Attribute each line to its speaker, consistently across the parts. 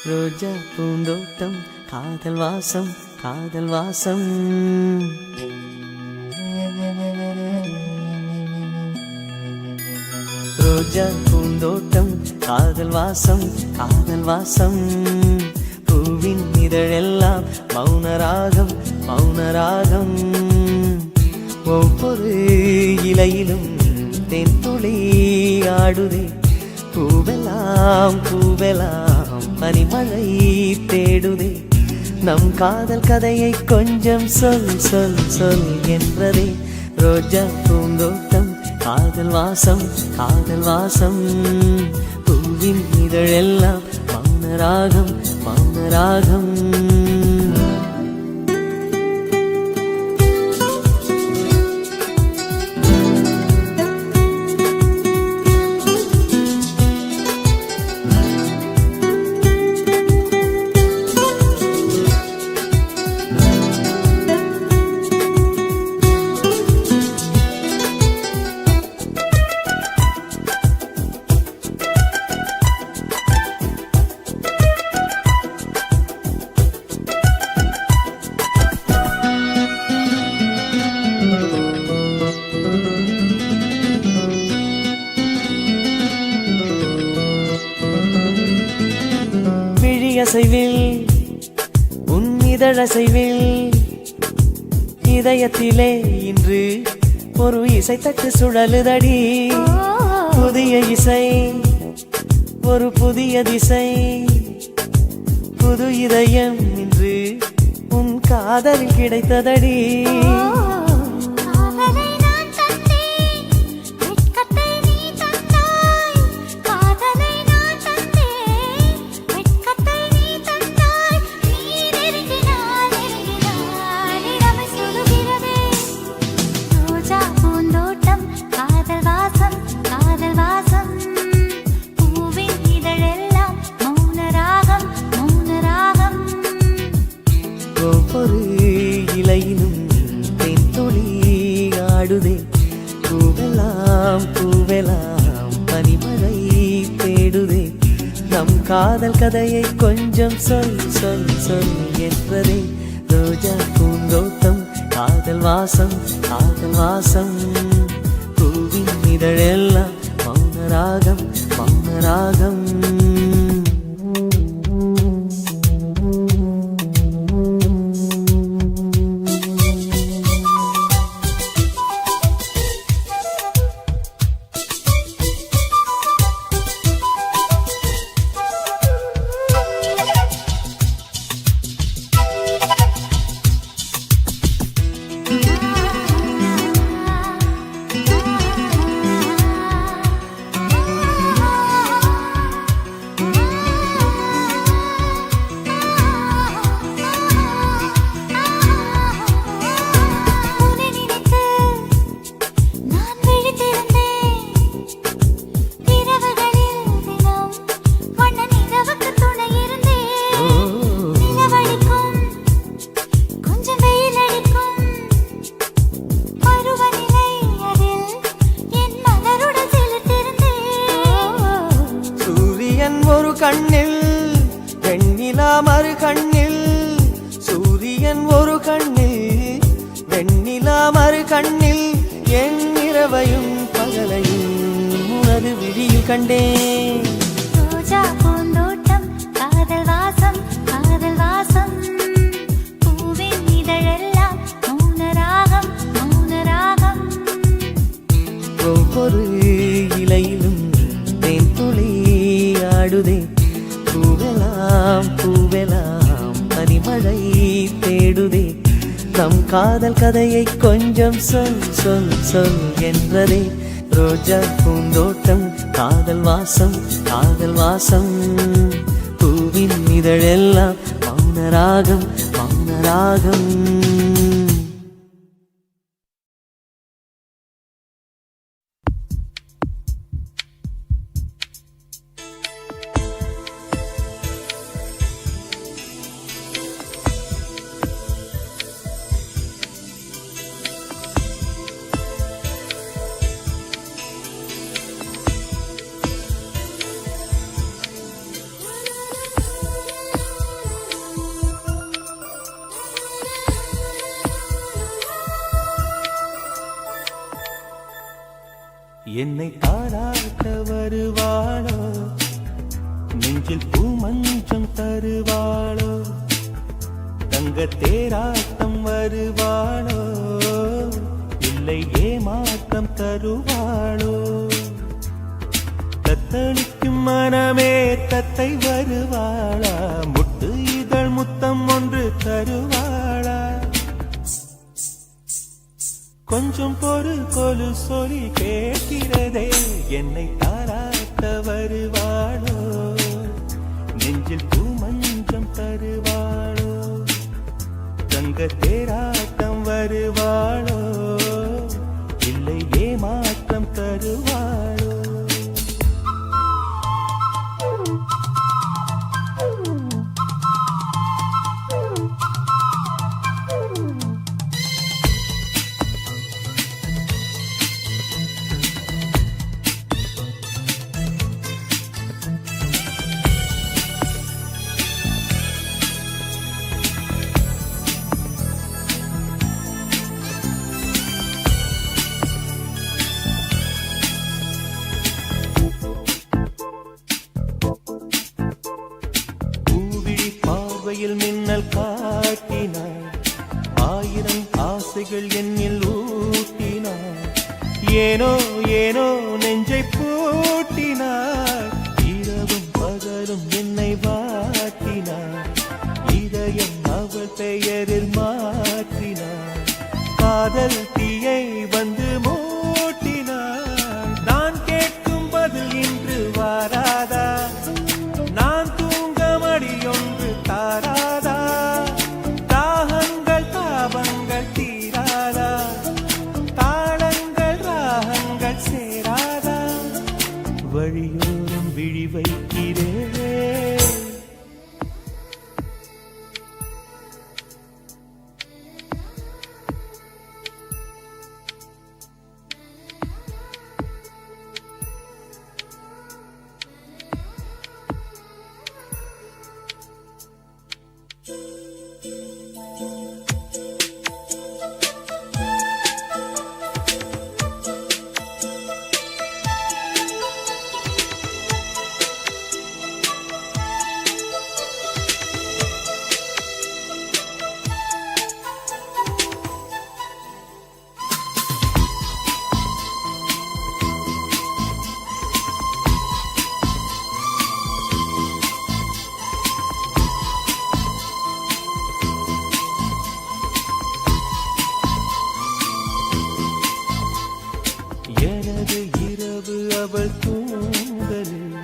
Speaker 1: ரோஜா பூந்தோட்டம் காதல் வாசம் காதல் வாசம். ரோஜா பூந்தோட்டம் காதல் வாசம் காதல் வாசம். பூவின் இதழெல்லாம் மௌனராகம் மௌனராகம். ஒவ்வொரு இலையிலும் தென்துளி ஆடுதே. பூவெல்லாம் பூவெல்லாம் பனிமழை தேடுதே. நம் காதல் கதையை கொஞ்சம் சொல் சொல் சொல் என்றதே. ரோஜா பூந்தோட்டம் காதல் வாசம் காதல் வாசம். பூவின் இதழெல்லாம் மௌனராகம் மௌனராகம். அசைவில் உன் இதழசைவில் இதயத்திலே இன்று ஒரு இசை தட்டு சுழலுதடி. புதிய இசை ஒரு புதிய திசை. புது இதயம் இன்று உன் காதலில் கிடைத்ததடி. ஒவ்வொரு இலையிலும் தென்துளி ஆடுதே. பூவெல்லாம் பூவெல்லாம் பனிமழை தேடுதே. நம் காதல் கதையை கொஞ்சம் சொல் சொல் சொல் என்றதே. ரோஜா பூந்தோட்டம் காதல் வாசம் காதல் வாசம். பூவின் இதழெல்லாம் மௌனராகம் மௌனராகம். ஒரு கண்ணில் வெண்ணிலா மறு கண்ணில். சூரியன் ஒரு கண்ணில் வெண்ணிலா மறு கண்ணில். என் இரவையும் பகலையும் உனது விழியில் கண்டேன்.
Speaker 2: ரோஜா பூந்தோட்டம் காதல் வாசம் காதல் வாசம். பூவின் இதழெல்லாம் மௌனராகம் மௌனராகம்.
Speaker 1: ஒவ்வொரு இலையிலும் தென்துளி ஆடுதே. பூவெல்லாம் பூவெல்லாம் பனிமழை தேடுதே. நம் காதல் கதையை கொஞ்சம் சொல் சொல் சொல் என்றதே. ரோஜா பூந்தோட்டம் காதல் வாசம் காதல் வாசம். பூவின் இதழெல்லாம் மௌனராகம் மௌனராகம். என்னை தாராட்ட வருவாளோ நெஞ்சில் பூமஞ்சம் தருவாளோ தங்க தேராட்டம் வருவாளோ இல்லை ஏமாற்றம் தருவாளோ தத்தளிக்கும் மனமே தத்தை வருவாளா முட்டு இதழ் முத்தம் ஒன்று தருவாளா கொஞ்சம் பொறு கொலு சொல்லி கேட்கிறதே என்னை தாராட்ட வருவாளோ நெஞ்சில் பூமஞ்சம் தருவாளோ தங்க தேராட்டம் வருவாளோ இல்லை ஏமாற்றம் தருவாளோ மின்னல் காட்டினார் ஆயிரம் ஆசைகள் என்னில் ஊட்டினார் ஏனோ ஏனோ நெஞ்சை பூட்டினார் இரவும் பகலும் என்னை வாட்டினார் இதயம் அவள் பெயரில் மாற்றினார் காதல் தீயை வந்து மூட்டினார் நான் கேட்கும் பதில் இன்று வாராதா நான் தூங்க மடியொன்று தாராதா தாகங்கள் தாபங்கள் தீராதா தாளங்கள் ராகங்கள் சேராதா வழியோரம் விழி வைக்கிறேன் எனது இரவு அவள் தூங்கலில்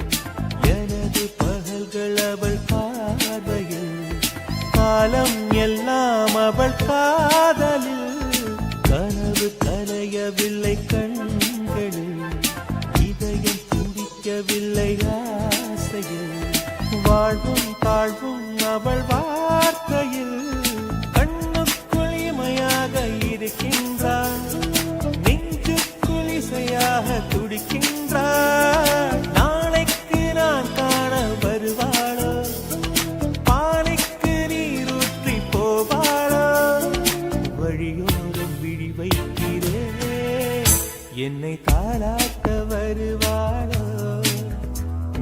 Speaker 1: எனது பகல்கள் அவள் பார்வையில் காலம் எல்லாம் அவள் காதலில் கனவு கலையவில்லை கண்களில் இதயம் துடிக்கவில்லை ஆசையில் வாழ்வும் தாழ்வும் அவள் வார்த்தையில் கண்ணுக்குள் இமையாக இருக்கின்றாள் துடிக்கின்றாள் நாளைக்கு நான் காண வருவாளோ பாலைக்கு நீரூற்றி போவாளோ வழியோரம் விழி வைக்கிறேன் என்னை தாளாட்ட வருவாளோ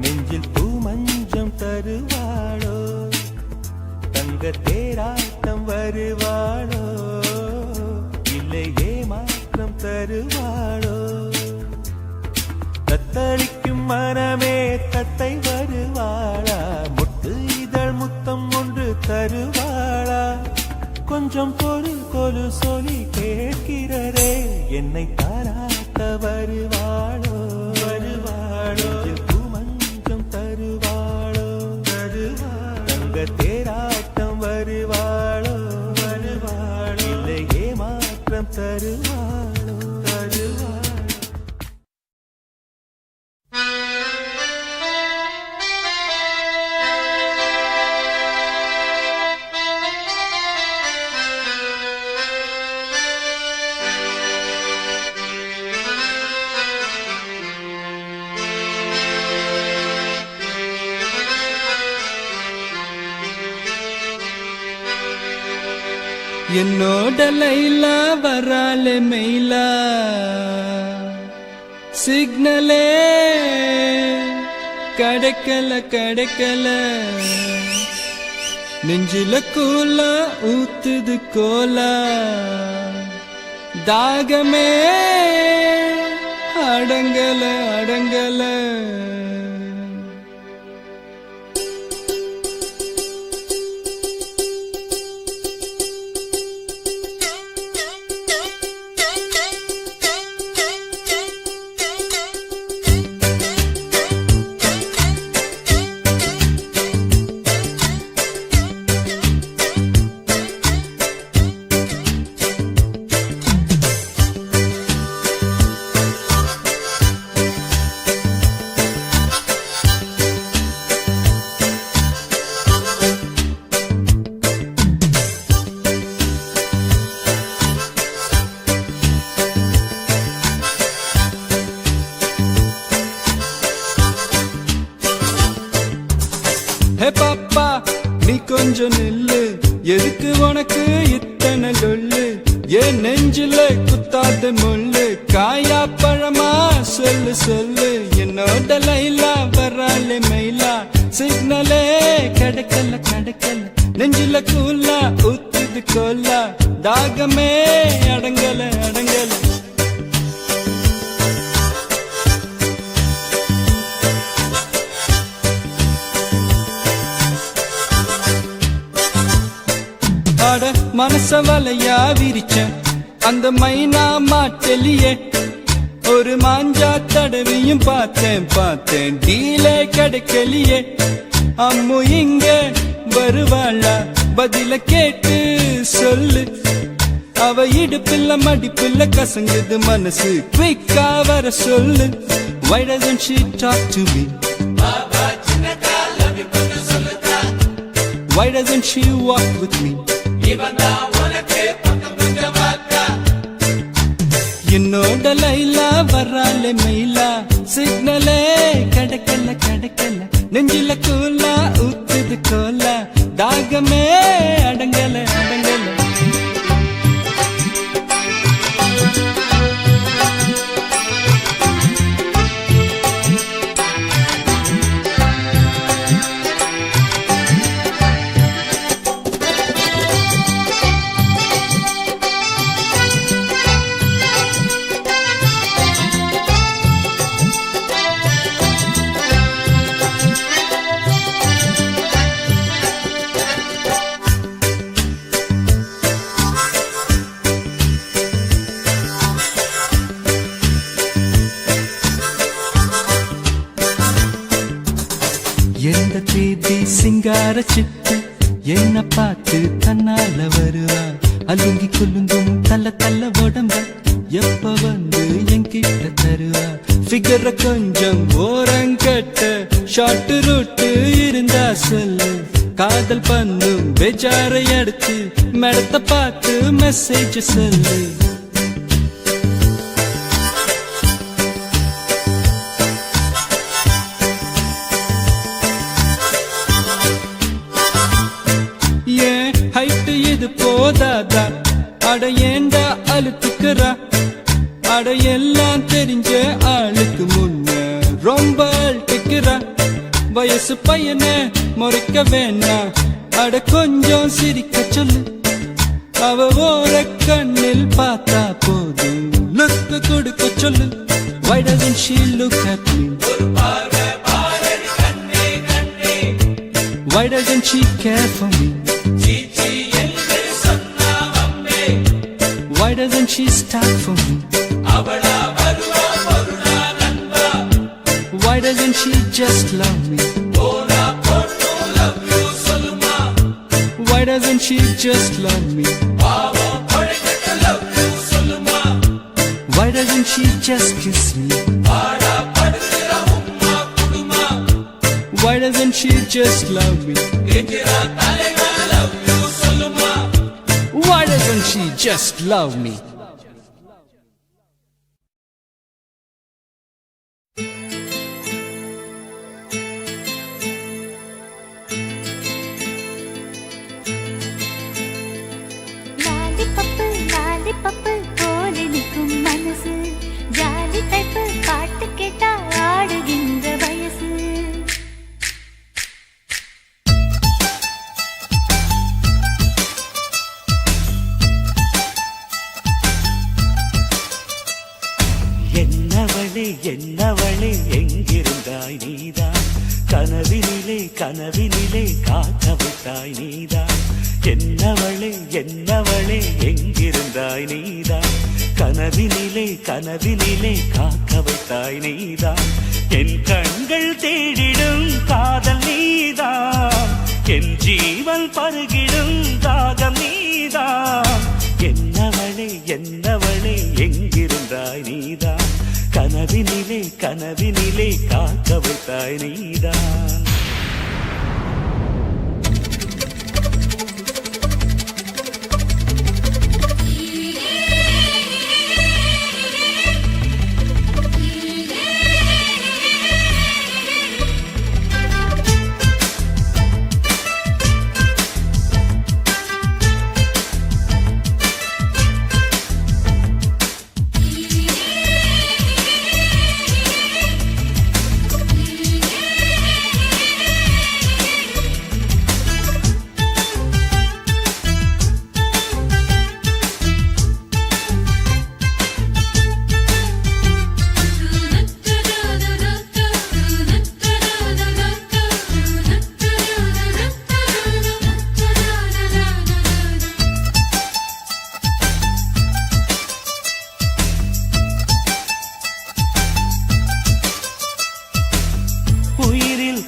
Speaker 1: நெஞ்சில் பூமஞ்சம் தருவாளோ தங்க தேராட்டம் வருவாளோ இல்லை ஏமாற்றம் தருவாளோ தத்தளிக்கும் மனமே தத்தை வருவாளா முட்டு இதழ் முத்தம் ஒன்று தருவாளா கொஞ்சம் பொறு கொலு சொல்லி கேட்கிறதே என்னை தாராட்ட வருவாளோ வருவாளோ பூமஞ்சம் தருவாளோ தருவாளோ தங்க தேராட்டம் வருவாளோ வருவாளோ இல்லை ஏமாற்றம் தருவாளோ தருவாளோ
Speaker 3: என்னோட லைலா வராளே மெயிலா சிக்னலே கிடைக்கல கிடைக்கல நெஞ்சில கூலா ஊத்துது கோலா தாகமே அடங்கல அடங்கல ஹே பாப்பா நீ கொஞ்சம் நில்லு எதுக்கு உனக்கு இத்தனை லொல்லு ஏன் நெஞ்சில குத்தாத முள்ளு காயா பழமா சொல்லு சொல்லு என்னோட லைலா வராலே மயிலா சிக்னலே கிடைக்கல கிடைக்கல நெஞ்சில கூலா ஊத்துது கோலா தாகமே அடங்கல அடங்கல மனச வலையா விரிச்சேன் அந்த மைனா மாட்டலியே ஒரு மாஞ்சா தடவியும் பார்த்தேன் பார்த்தேன் டீலே கிடைக்கலையே அம்மு இங்க வருவாளா பதில கேட்டு சொல்லு அவ இடுப்பில்ல மடிப்பில்ல கசங்குது மனசு குயிக்கா வர சொல்லு Why doesn't she talk to me? Why doesn't she walk with me? என்னோட லைலா வராலே மயிலா சிக்னலே கிடைக்கல கிடைக்கல நெஞ்சில கூலா ஊத்துது கோலா தாகமே அடங்கல அடங்கல எந்த தேதி சிங்கார சிட்டு என்ன பார்த்து தன்னால வருவா அலுங்கி குலுங்கும் தள்ள தள்ள உடம்ப எப்ப வந்து என்கிட்ட தருவா ஃபிகர கொஞ்சம் ஓரங்கட்ட ஷார்ட் ரூட்டு இருந்தா சொல்லு காதல் பண்ணும் பேஜாரை அடுத்து மேடத்தை பார்த்து மெசேஜ் சொல்லு ஹைட்டு இது போதாதா அட ஏண்டா அழுத்துக்கிறா அட எல்லாம் தெரிஞ்ச ஆளுக்கு முன்ன ரொம்ப அழுத்துக்கிறா வயசு பையனை முறைக்க வேணாம் அட கொஞ்சம் சிரிக்க சொல்லு அவ ஓர கண்ணில் பார்த்தா போதும் லுக்கு கொடுக்க சொல்லு Why doesn't she look at me? Why doesn't she care for me? Why doesn't she start for me? Why doesn't she just love me? Why doesn't she just love me? Why doesn't she just kiss me? Why doesn't she just love me? Why doesn't she just love me?
Speaker 2: Lollipop போல நிற்கும் மனசு jolly type காட்டு
Speaker 1: என்னவளே எங்கிருந்தாய் நீதான் கனவினிலே கனவினிலே காக்க விட்டாய் நீதான் என்னவளே என்னவளே எங்கிருந்தாய் நீதான் கனவினிலே கனவினிலே காக்க விட்டாய் நீதான் என் கண்கள் தேடிடும் காதல் நீதான் என் ஜீவன் பருகிடும் தாகம் நீதான் என்னவளே என்னவளே எங்கிருந்தாய் நீதான் கனவினிலே கனவினிலே காக்க விட்டாய் நீதான்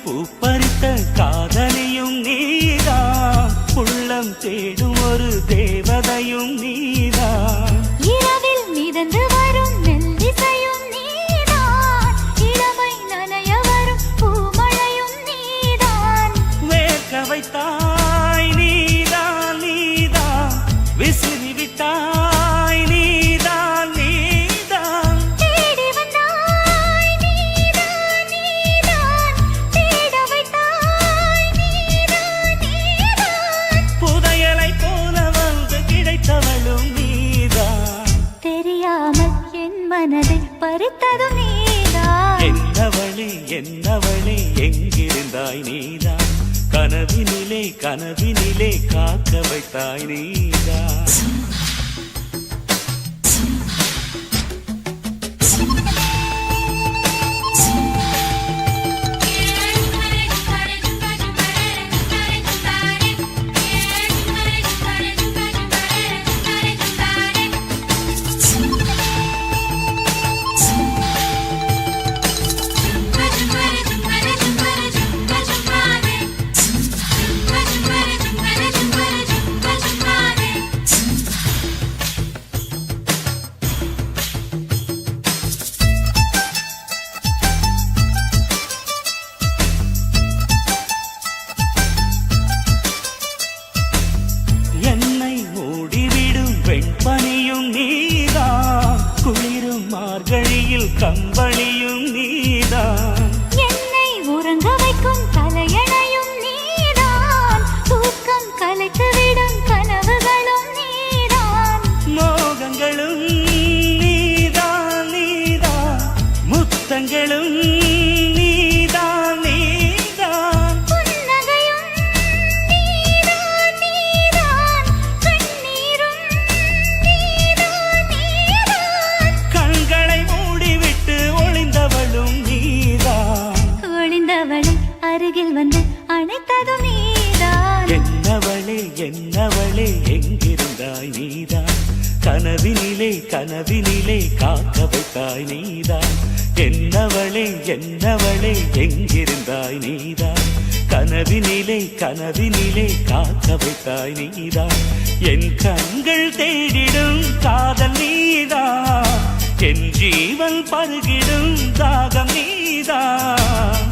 Speaker 1: பூப்பறித்த காதலியும் நீதான் உள்ளம் தேடும் ஒரு தேவதையும் நீதான்
Speaker 2: இரவில் மிதந்து வரும் மெல்லிசையும் நீதான் இளமை நனைய வரும் பூமழையும் நீதான்
Speaker 1: வேர்க்க வைத்தாய் நீதான் நீதான் விசிறி விட்டாய் நீதான் நீதான்
Speaker 2: தேடி வந்தாய் நீதான் நீதான் தேட வைத்தாய் நீதான் நீதான்
Speaker 1: புதையலை போல வந்து கிடைத்தவளும் நீதான்
Speaker 2: தெரியாமல் என் மனதை பறித்ததும் நீதான்
Speaker 1: என்னவளே என்னவளே எங்கிருந்தாய் நீதான் கனவினிலே கனவினிலே காக்க வைத்தாய் நீதான் என்னை மூடிவிடும் வெண்பனியும் நீதான் குளிரும் மார்கழியில் கம்பளியும் நீதான்
Speaker 2: என்னை உறங்க வைக்கும் தலையணையும் நீதான் தூக்கம் கலைத்துவிடும் கனவுகளும் நீதான்
Speaker 1: மோகங்களும் நீதான் நீதான் முத்தங்களும் நீதான் நீதான்
Speaker 2: புன்னகையும் நீதான் நீதான் கண்ணீரும் நீதான் நீதான்
Speaker 1: கண்களை மூடிவிட்டு ஒளிந்தவளும் நீதான்
Speaker 2: ஒளிந்தவளை அருகில் வந்து அணைத்ததும் நீதான்
Speaker 1: என்னவளே என்னவளே எங்கிருந்தாய் நீதான் கனவினிலே கனவினிலே காக்க வைத்தாய் நீதான் என்னவளே என்னவளே எங்கிருந்தாய் நீதான் கனவினிலே கனவினிலே காக்க வைத்தாய் நீதான் என் கண்கள் தேடிடும் காதல் நீதான் என் ஜீவன் பருகிடும் தாகம் நீதான்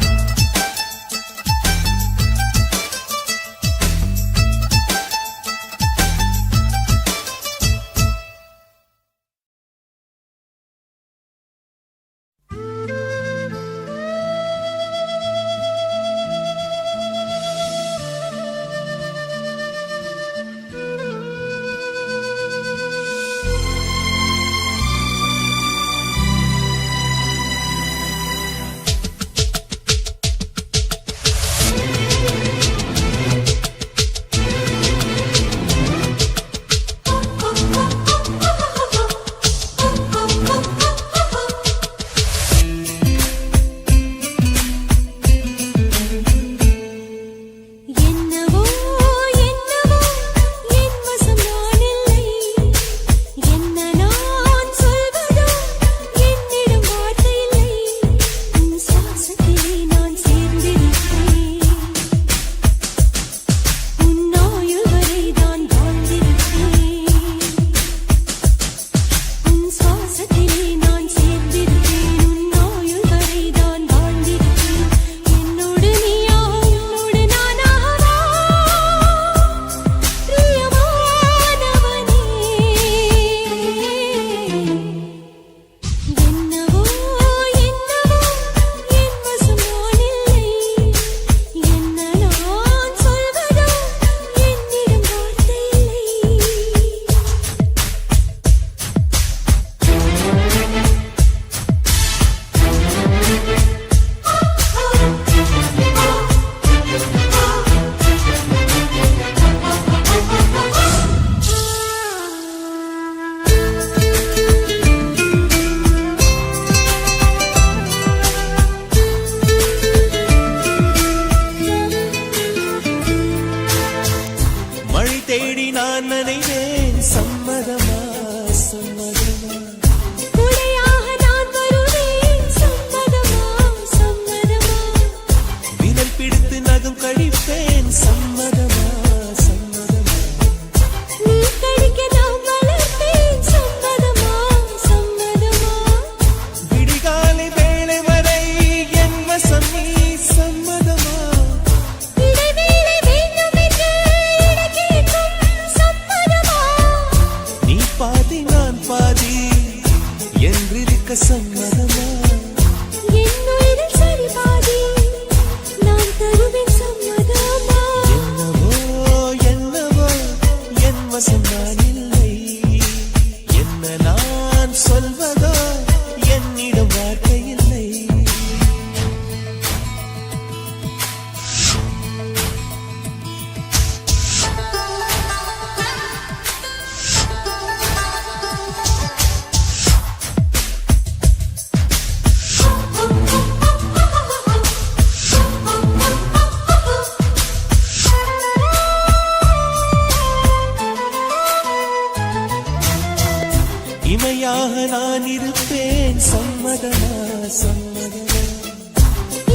Speaker 4: சம்மதமா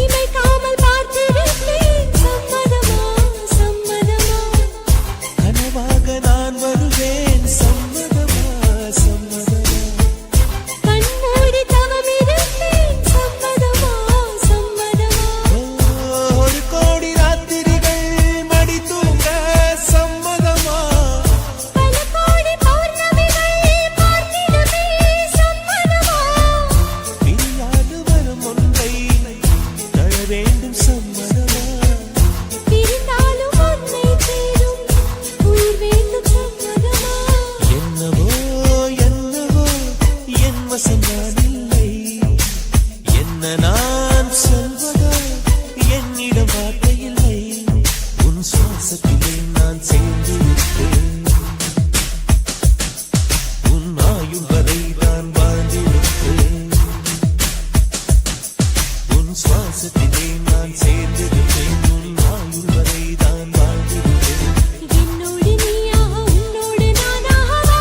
Speaker 2: இமைக்காமல் பார்த்திருப்பேன் சம்மதமா சம்மதமா
Speaker 4: கனவாக நான் வருவேன் சம்மதமா சம்மதமா
Speaker 2: கண்மூடி தவமிருப்பேன் சம்மதமா சம்மதமா
Speaker 4: ஒரு கோடி ராத்திரிகள் மடி தூங்க சம்மதமா
Speaker 2: பல கோடி பௌர்ணமிகள் பார்த்திடுமே சம்மதமா
Speaker 4: பிரியாது வரும் ஒன்றை தர வேண்டும் சம்மதமா
Speaker 2: பிரிந்தாலும் உன்னை தேடும் உயிர் வேண்டும் சம்மதமா
Speaker 4: என்னவோ என்னவோ என் வசம் நான் இல்லை என்ன நான் சொல்வதோ என்னிடம் வார்த்தை இல்லை உன் சுவாசத்திலே நான் சேர்ந்து விட்டேன் உன் ஆயுள் வரை நான் வாழ்ந்திருப்பேன் உன் சுவாசத்திலே நான் சேர்ந்து விட்டேன் உன் ஆயுள் வரை நான் வாழ்ந்திருப்பேன்
Speaker 2: என்னோடு நீயாக உன்னோடு நானாகவா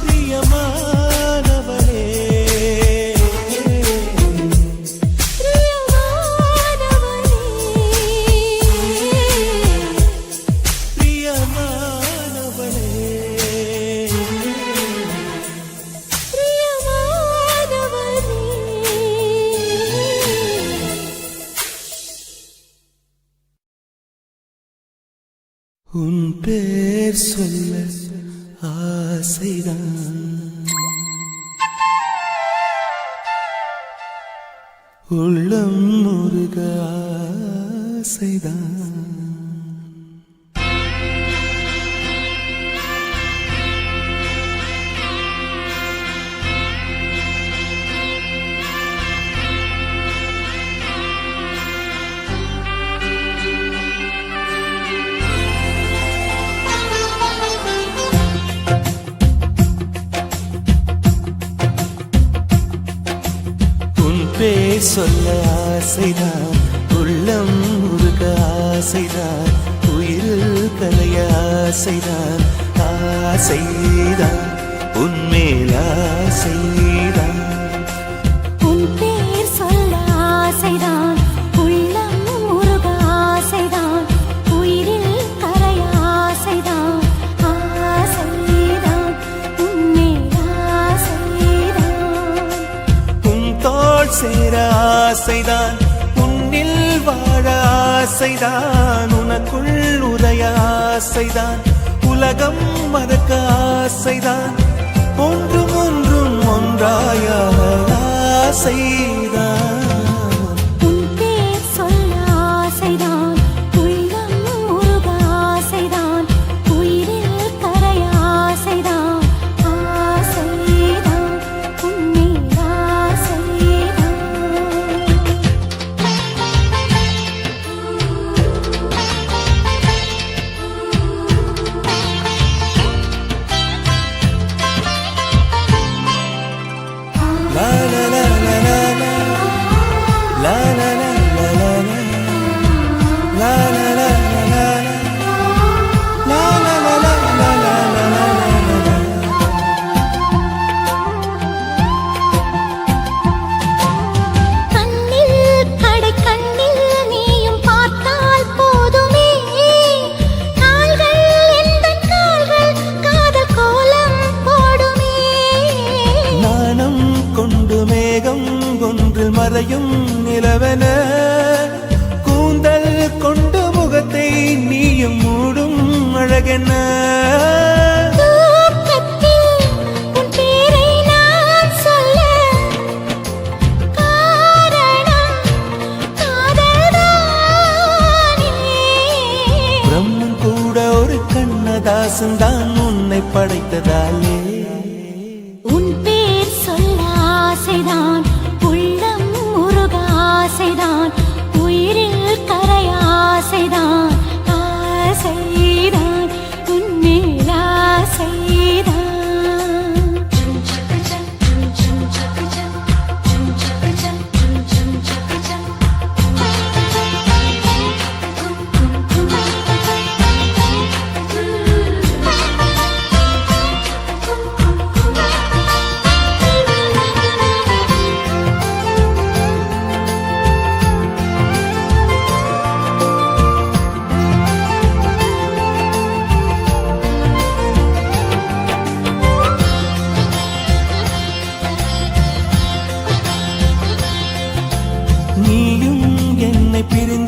Speaker 4: பிரியமானவளே
Speaker 2: பிரியமானவரே
Speaker 4: பிரியமானவளே உன் பேர் சொல்ல ஆசைதான் உள்ளம் முருக ஆசைதான் உன் பேர் சொல்ல ஆசைதான் உள்ளம் முருக ஆசைதான் உயிரில் கலைய ஆசைதான் ஆசைதான் உன்மேல் ஆசைதான்
Speaker 2: உன் பேர் சொல்ல ஆசைதான் உள்ளம் முருக ஆசைதான் உயிரில் கரைய ஆசைதான் ஆசைதான் உன்மேல் ஆசைதான்
Speaker 4: உன் தோள் சேர ஆசைதான் உன்னில் வாழ ஆசைதான் உனக்குள் உரைய ஆசைதான் உலகம் மறக்க ஆசைதான் ஒன்றும் ஒன்றும் ஒன்றாய ஆசைதான்
Speaker 2: உன் பேர் சொல்ல ஆசைதான் உள்ளம் முருக ஆசைதான் உயிரில் கரைய ஆசைதான் ஆசைதான் உன்மேல் ஆசைதான்
Speaker 4: La la la la la la la la la la la la la la la la la la la la
Speaker 2: கண்ணில் கடை கண்ணில் நீயும் பார்த்தால் போதுமே கால்கள் எந்தன் கால்கள் காதல் கோலம் போடுமே
Speaker 4: நாணம் கொண்டு மேகம் ஒன்றில் மறையும் நிலவென கூந்தல் கொண்டு முகத்தை நீயும் மூடும் அழகென
Speaker 2: தூக்கத்தில் உன் பேரை நான் சொல்ல காரணம் காதல்தானே
Speaker 4: பிரம்மன் கூட ஒரு கண்ணதாசன் தான் உன்னை படைத்ததாலே
Speaker 2: உன் பேர் சொல்ல ஆசைதான் உள்ளம் முருக ஆசைதான் உயிரில் கரைய ஆசைதான் ஆசைதான் உன்மேல் ஆசைதான்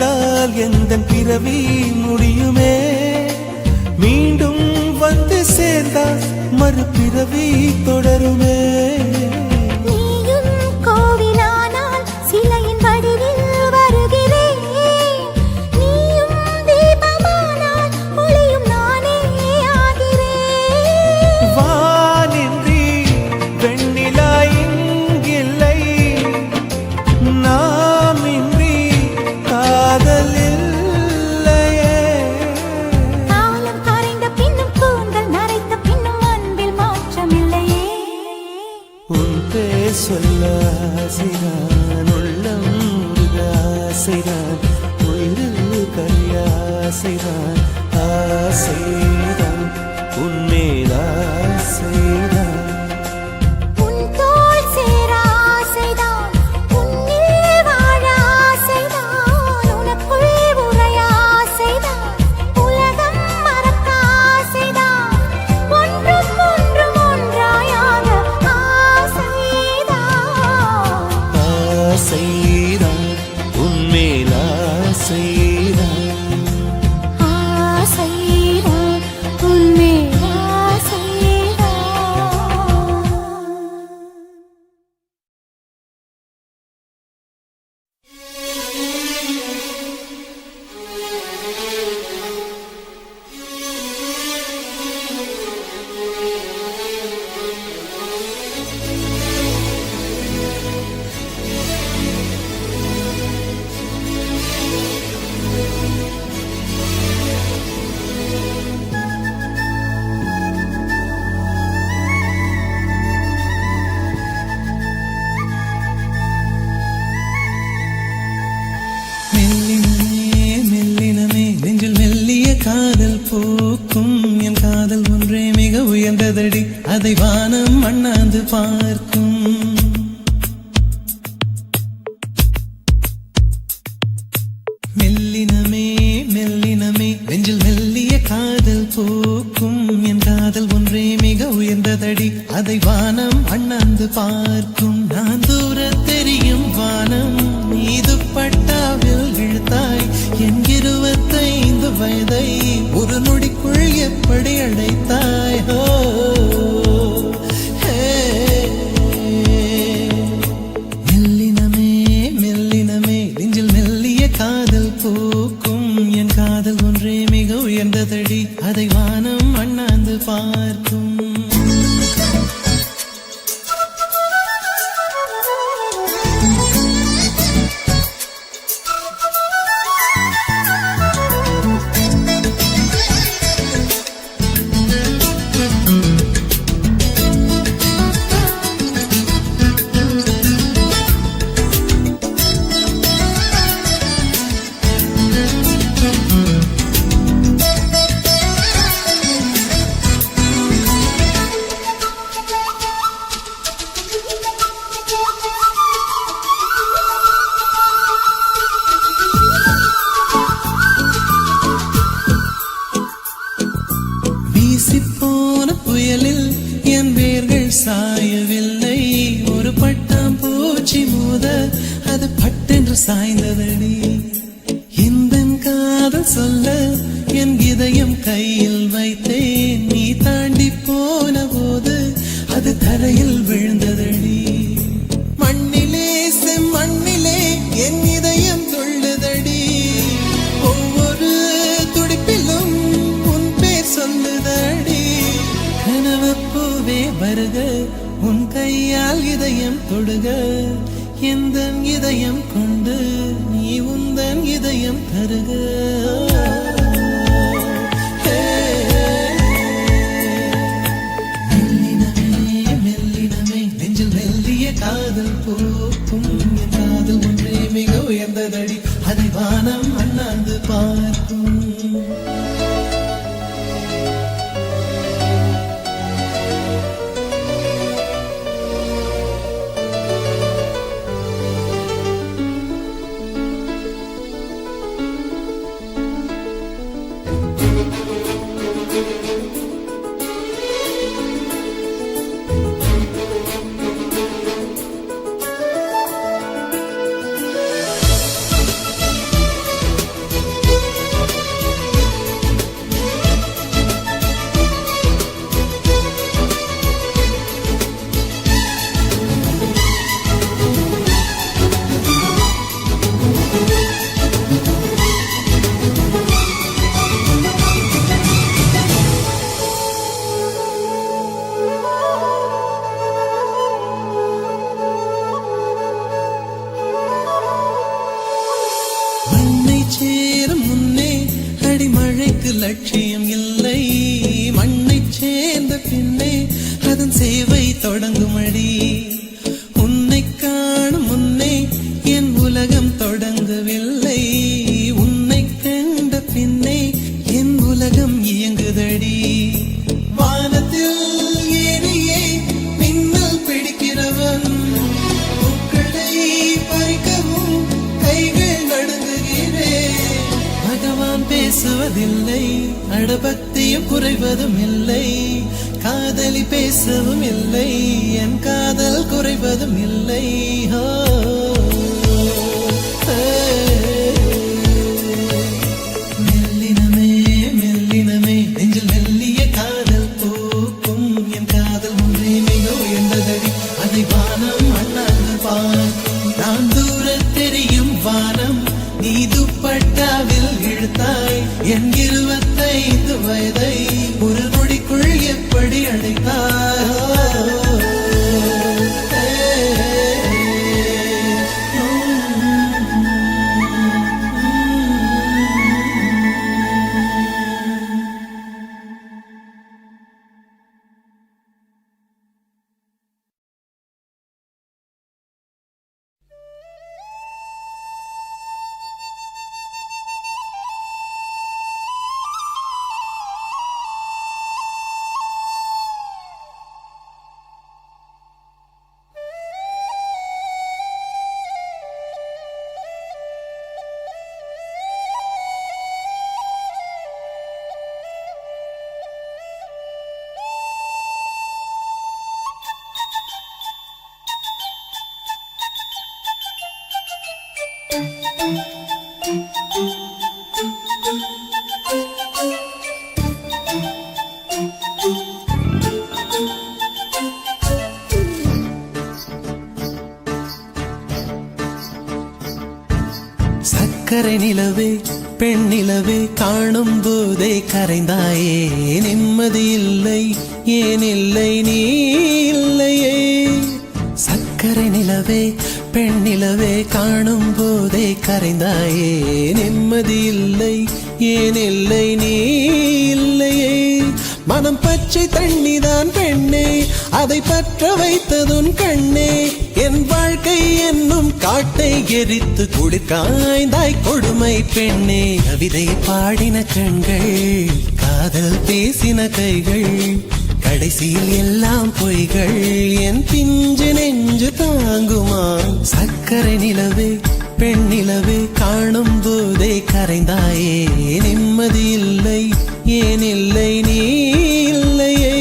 Speaker 4: கண்டால் எந்த பிறவி முடியுமே மீண்டும் வந்து சேர்ந்தால் மறுபிறவி தொடருமே
Speaker 2: நீயும் கோவிலானால் சிலையின் வடிவில் வருகிறேன் நீயும் தீபமானால் ஒளியும் நானே ஆகிறேன்
Speaker 4: வானின்றி வெண்ணிலா இங்கில்லை நாமின்றி காதல் இல்லையே
Speaker 2: காலம் கரைந்த பின்னும் கூந்தல் நரைத்த பின்னும் அன்பில் மாற்றமில்லையே
Speaker 4: உன் பேர் சொல்ல ஆசைதான் உள்ளம் உருக ஆசைதான் உயிரில் கரிய ஆசைதான் ஆசைதான் உன்மேல் ஆசைதான்
Speaker 2: உன் தோள் சேர ஆசைதான் உன்னில் வாழ ஆசைதான் உனக்குள் உறைய ஆசைதான் உலகம் மறக்க ஆசைதான் ஒன்றும் ஒன்றும் ஒன்றாயாக ஆசைதான்
Speaker 4: ஆசைதான் உன்மேல் ஆசைதான்
Speaker 2: ஆசைதான் உன்மேல் ஆசைதான்
Speaker 4: மெல்லினமே மெல்லினமே நெஞ்சில் மெல்லிய காதல் பூக்கும் என் காதல் ஒன்றே மிக உயர்ந்ததடி அதை வானம் அண்ணாந்து பார்க்கும் மெல்லினமே மெல்லினமே நெஞ்சில் மெல்லிய காதல் பூக்கும் என் காதல் ஒன்றே மிக உயர்ந்ததடி அதை வானம் அண்ணாந்து பார்க்கும் நான் தூர தெரியும் வானம் மீது பட்டாவில் இழுத்தாய் என் 25 வயதை ஒரு நொடிக்குள் எப்படி அழைத்தாய் ஹோ ஹே. மெல்லினமே மெல்லினமே நெஞ்சில் மெல்லிய காதல் பூக்கும் என் காதல் ஒன்றே மிக உயர்ந்ததடி அதை வானம் அண்ணாந்து பார்க்கும் வீசிப்போன புயலில் என் வேர்கள் சாயவில்லை ஒரு பட்டாம் பூச்சி மோத அது பட்டென்று சாய்ந்ததடி இந்த காதல் சொல்ல என் இதயம் கையில் வைத்தேன் நீ தாண்டி போன போது அது தரையில் விழுந்ததடி மண்ணிலே செம்மண்ணிலே என் இதயம் துள்ளுதடி ஒவ்வொரு துடிப்பிலும் உன் பேர் சொல்லுதடி கனவு பூவே வருக உன் கையால் இதயம் தொடுக எந்த இதயம் கொண்டு நீ உந்தன் இதயம் தருக மெல்லினமே மெல்லினமே நெஞ்சில் மெல்லிய காதல் பூக்கும் என் காதல் ஒன்றே மிக உயர்ந்ததடி அதை வானம் அண்ணாந்து பார்க்கும் லட்சியம் இல்லை மண்ணை சேர்ந்த பின்னே அதன் சேவை தொடங்குமடி உன்னை காணும் முன்னே என் உலகம் தொடங்கவில்லை உன்னை கண்ட பின்னே என் உலகம் இயங்குதடி வானத்தில் ஏறியே மின்னல் பிடிக்கிறவன் பூக்களை பறிக்கவும் கைகள் நடுங்குகிறேன் பகவான் பேசுவதில்லை அடபக்தியும் குறைவதும் இல்லை காதலி பேசவும் இல்லை என் காதல் குறைவதும் இல்லை மெல்லினமே மெல்லினமே நெஞ்சில் மெல்லிய காதல் பூக்கும் என் காதல் ஒன்றே மிக உயர்ந்ததடி அதை வானம் அண்ணாந்து பார்க்கும் நான் தூர தெரியும் வானம் நீ துப்பட்டாவில் இழுத்தாய் என் 25 வயதை ஒரு நொடிக்குள் எப்படி சக்கரை நிலவே பெண் நிலவே காணும் போதே கரைந்தாயே நிம்மதி இல்லை ஏன் இல்லை நீ இல்லையே சக்கரை நிலவே பெண் நிலவே காணும் போதே கரைந்தாயே நிம்மதி இல்லை ஏன் இல்லை நீ இல்லையே மனம் பச்சை தண்ணிதான் பெண்ணே அதை பற்ற வைத்ததுன் கண்ணே என் வாழ்க்கை என்னும் காட்டை எரித்து குளிர்காய்ந்தாய் கொடுமை பெண்ணே கவிதை பாடின கண்கள் காதல் பேசின கைகள் கடைசியில் எல்லாம் பொய்கள் என் பிஞ்சு நெஞ்சு தாங்குமா சக்கரை நிலவே பெண் நிலவே காணும் போதே கரைந்தாயே நிம்மதி இல்லை ஏன் இல்லை நீ இல்லையே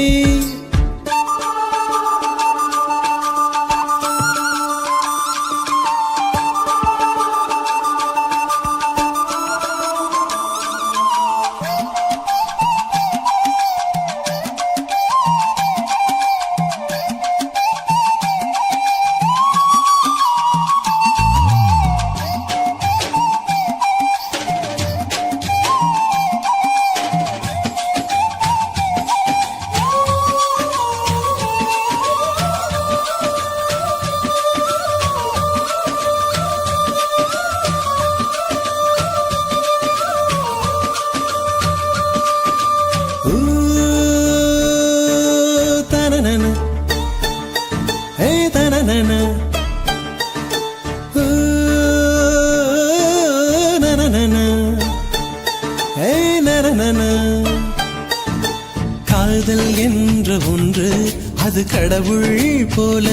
Speaker 4: காதல் என்ற ஒன்று அது கடவுள் போல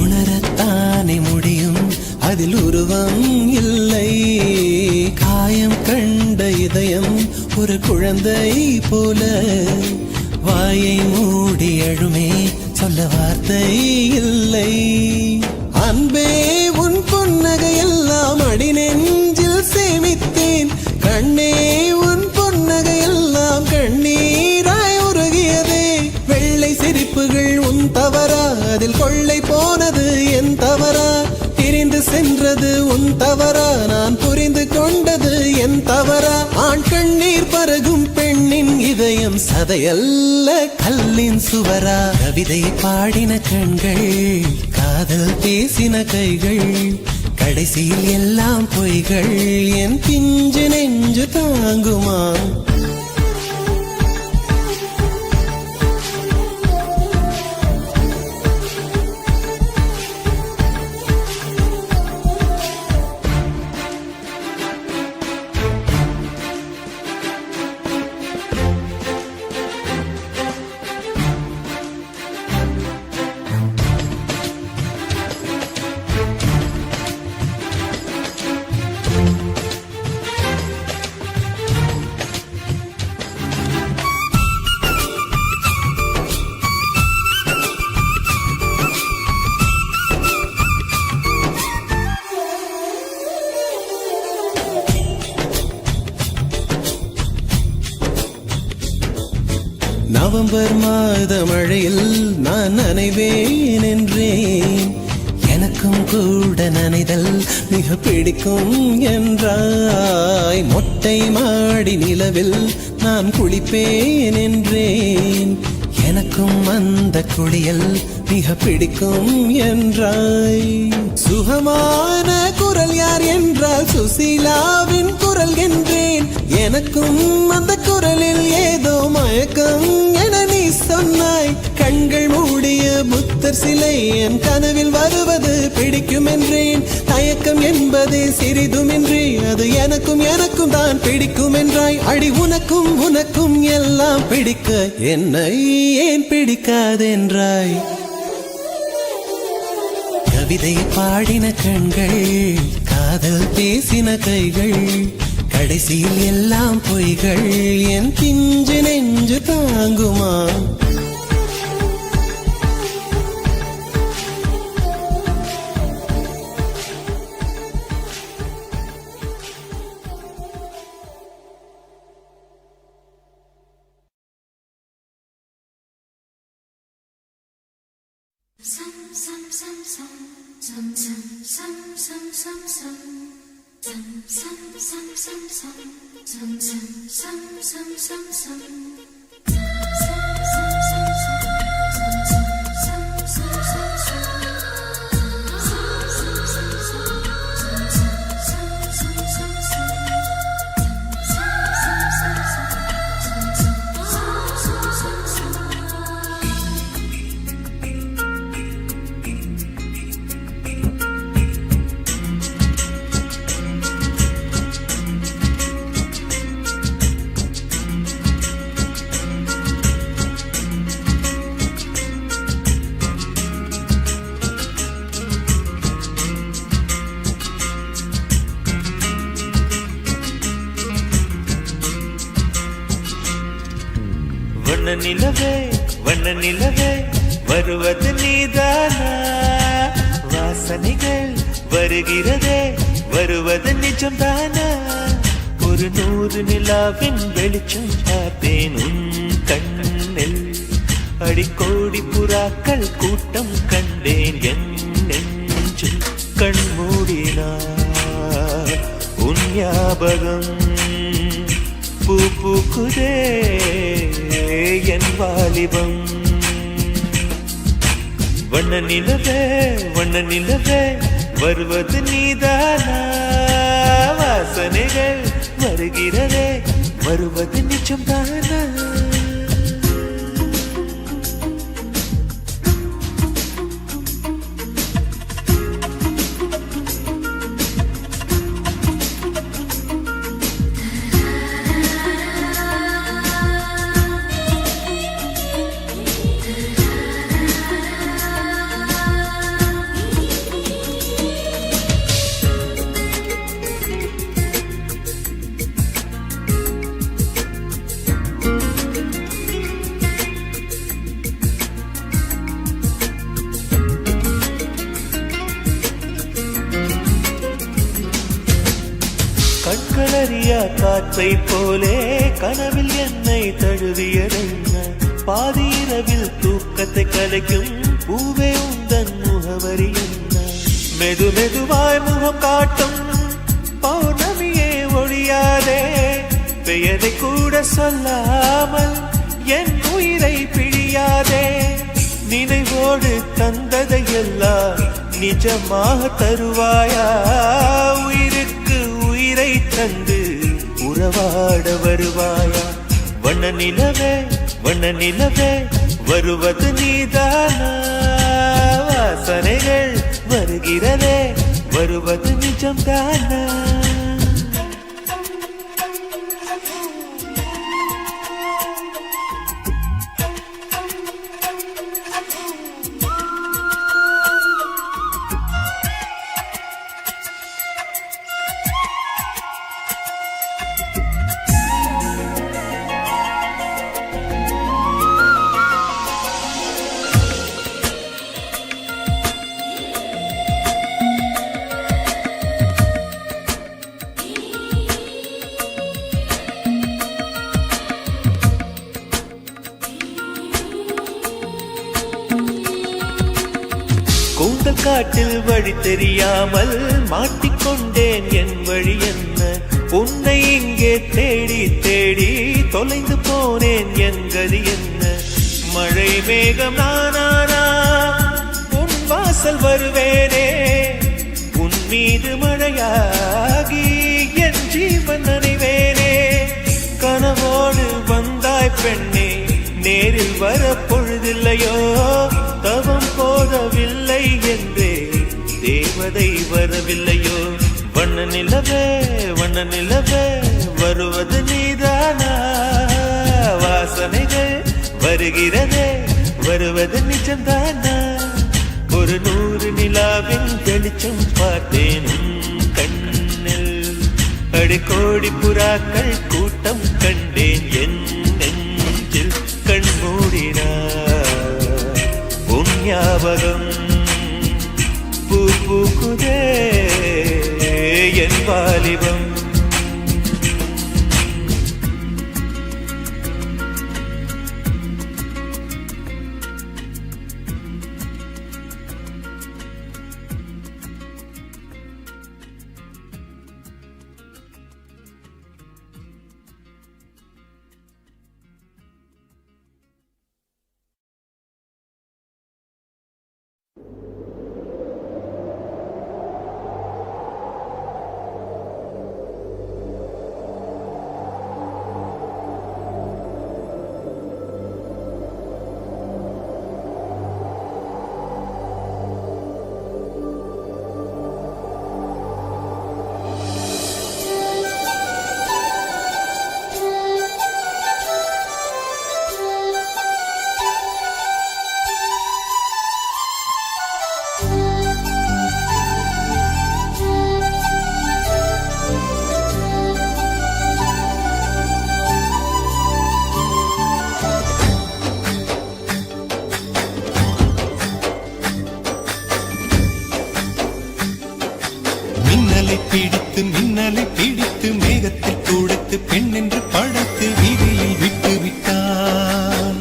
Speaker 4: உணரத்தானே முடியும் அதில் உருவம் இல்லை காயம் கண்ட இதயம் ஒரு குழந்தை போல வாயை மூடி அழுமே சொல்ல வார்த்தை இல்லை அன்பே உன் பொன்னகையெல்லாம் அடி நெஞ்சில் சேமித்தேன் கண்ணே உன் பொன்னகையெல்லாம் கண்ணீராய் உருகியதே வெள்ளை சிரிப்புகள் உன் தவறா அதில் கொள்ளை போனது என் தவறா பிரிந்து சென்றது உன் தவறா நான் புரிந்து கொண்டது என் தவறா ஆண் கண்ணீர் பருகும் பெண்ணின் இதயம் சதையல்ல கல்லின் சுவரா கவிதை பாடின கண்கள் காதல் பேசின கைகள் கடைசியில் எல்லாம் பொய்கள் என் பிஞ்சு நெஞ்சு தாங்குமா நவம்பர் மாத மழையில் நான் நனைவேன் என்றேன். எனக்கும் கூட நனைதல் மிக பிடிக்கும் என்றாய். மொட்டை மாடி நிலவில் நான் குளிப்பேன் என்றேன். எனக்கும் அந்த குளியல் மிக பிடிக்கும் என்றாய். சுகமான குரல் யார் என்றால் சுசீலாவின் குரல் என்றேன். எனக்கும் அந்த குரலில் ஏதோ மயக்கம் என நீ சொன்னாய். கண்கள் மூடிய புத்தர் சிலை என் கனவில் வருவது பிடிக்கும் என்றேன். தயக்கம் என்பதே சிறிதுமின்றி அது எனக்கும் எனக்கும் தான் பிடிக்கும் என்றாய். அடி உனக்கும் உனக்கும் எல்லாம் பிடிக்க என்னை ஏன் பிடிக்காதென்றாய். கவிதை பாடின கண்கள், காதல் பேசின கைகள், கடைசியில் எல்லாம் பொய்கள். என் பிஞ்சு நெஞ்சு தாங்குமா?
Speaker 1: வண்ண நிலவே வண்ண நிலவே வருவது நீதானா? வாசனைகள் வருகிறதே வருவது நிஜம்தானா? ஒரு 100 நிலாவின் வெளிச்சம் பார்த்தேன் உன் கண்ணில். அடிக்கோடி புறாக்கள் கூட்டம் கண்டேன் என் நெஞ்சில். கண் மூடினார் உன் ஞாபகம் பூ பூக்குதே என் வாலிபம். வண்ண நிலவே வருவது நீதானா? வாசனைகள் வருகிறதே வருவது நிஜம்தானா? கண்களறியா காற்றை போலே கனவில் என்னை தழுவியதென்ன? பாதி இரவில் தூக்கத்தை கலைக்கும் பூவே உந்தன் முகவரி என்ன? மெது மெதுவாய் முகம் காட்டும் பௌர்ணமியே ஒழியாதே. பெயரை கூட சொல்லாமல் என் உயிரை பிழியாதே. நினைவோடு தந்ததையெல்லாம் நிஜமாக தருவாயா? உயிருக்கு உயிரை தந்து உறவாட வருவாயா? வண்ண நிலவே வருவது நீதானா? வாசனைகள் வருகிறதே வருவது நிஜம்தானா? நடுக்காட்டில் வழி தெரியாமல் மாட்டிக்கொண்டேன். என் வழி என்ன? உன்னை இங்கே தேடி தேடி தொலைந்து போனேன். என் கதி என்ன? மழை மேகம் நானானா உன் வாசல் வருவேனே. உன் மீது மழையாகி என் ஜீவன் நனைவேனே. கனவோடு வந்தாய் பெண்ணே, நேரில் வர பொழுதில்லையோ. தவம் போதவில்லை என்றே தேவதை வரவில்லையோ. வண்ண நிலவே வண்ண நிலவே வருவது நீதானா? வாசனைகள் வருகிறதே வருவது நிஜம்தானா? ஒரு 100 நிலாவின் வெளிச்சம் பார்த்தேன் கண்ணில். அடிக்கோடி புறாக்கள் கூட்டம் கண்டேன் என் நெஞ்சில். கண் மூடினா உன் ஞாபகம் பூ பூக்குதே என் வாலிபம்.
Speaker 4: மின்னலை பிடித்து மேகத்தில் துடைத்து பெண் என்று படைத்து வீதியில் விட்டு விட்டான்.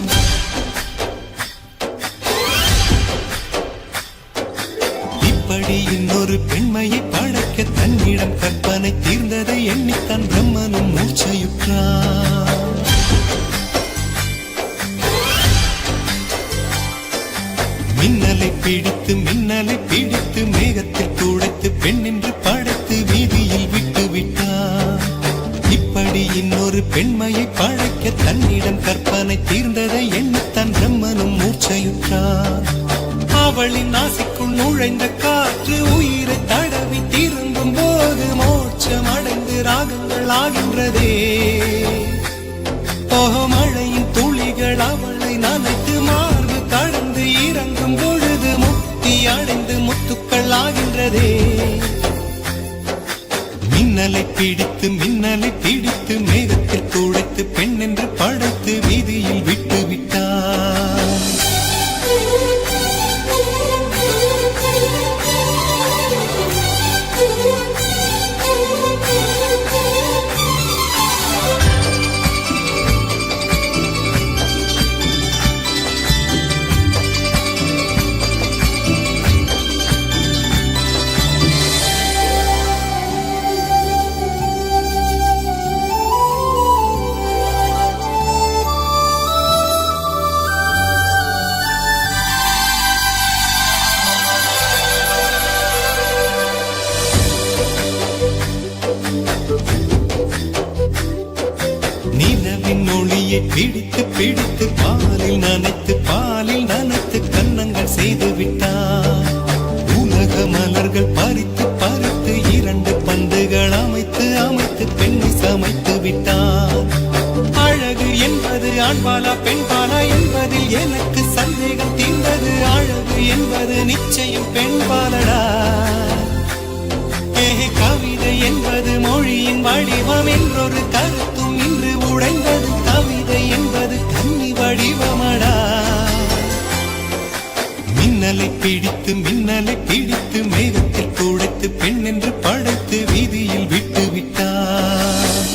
Speaker 4: இப்படி இன்னொரு பெண்மையை படைக்க தன்னிடம் கற்பனை தீர்ந்ததை எண்ணித்தான் பிரம்மனும் மூச்சையுற்றான். மின்னலை பிடித்து மேகத்தில் துடைத்து பெண் என்று படைத்து வீதியில் விட்டு விட்டான். இப்படி இன்னொரு பெண்மையை படைக்க தன்னிடம் கற்பனை தீர்ந்ததை எண்ணித்தான் பிரம்மனும் மூச்சையுற்றான். அவளின் நாசிக்குள் நுழைந்த காற்று உயிரை தடவி திரும்பும் போது மோட்சம் அடைந்து ராகங்கள் ஆகின்றதே. மழையின் துளிகள் அவளை நனைத்து மார்பு கடந்து இறங்கும் பொழுது முக்தி அடைந்து முத்துக்கள் ஆகின்றதே. மின்னலை பிடித்து மேகத்தில் துடைத்து பெண் என்று படைத்து வீதியில் விட்டு விட்டான். நிலவின் ஒளியை பிடித்து பாலில் நனைத்து கன்னங்கள் செய்து விட்டார். உலக மலர்கள் பறித்து 2 பந்துகள் அமைத்து பெண்ணை சமைத்து விட்டார். அழகு என்பது ஆண்பாலா பெண்பாலா என்பதில் எனக்கு சந்தேகம் தீர்ந்தது. அழகு என்பது நிச்சயம் பெண்பாலடா. கவிதை என்பது மொழியின் வடிவம் என்றொரு கருத்தும் இன்று உடைந்தது. கவிதை என்பது கன்னி வடிவமடா. மின்னலை பிடித்து மேகத்தில் துடைத்து பெண் என்று படைத்து வீதியில் விட்டு விட்டார்.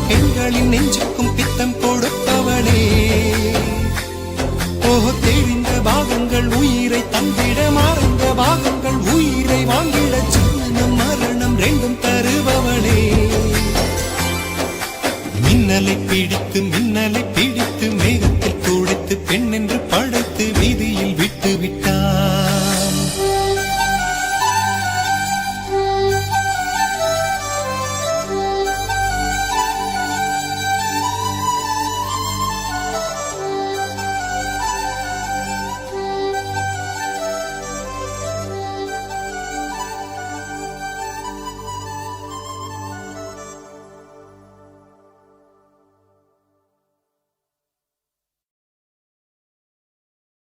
Speaker 4: பெண்களின் நெஞ்சுக்கும் பித்தம் கொடுப்பவளே ஓஹோ தெரிந்த பாகங்கள் உயிரை தந்திட மறந்த பாகங்கள் உயிரை வாங்கிட ஜனனம் மரணம் ரெண்டும் தருபவளே மின்னலை பிடித்து மேகத்தில் துடைத்து பெண் என்று படைத்து விதி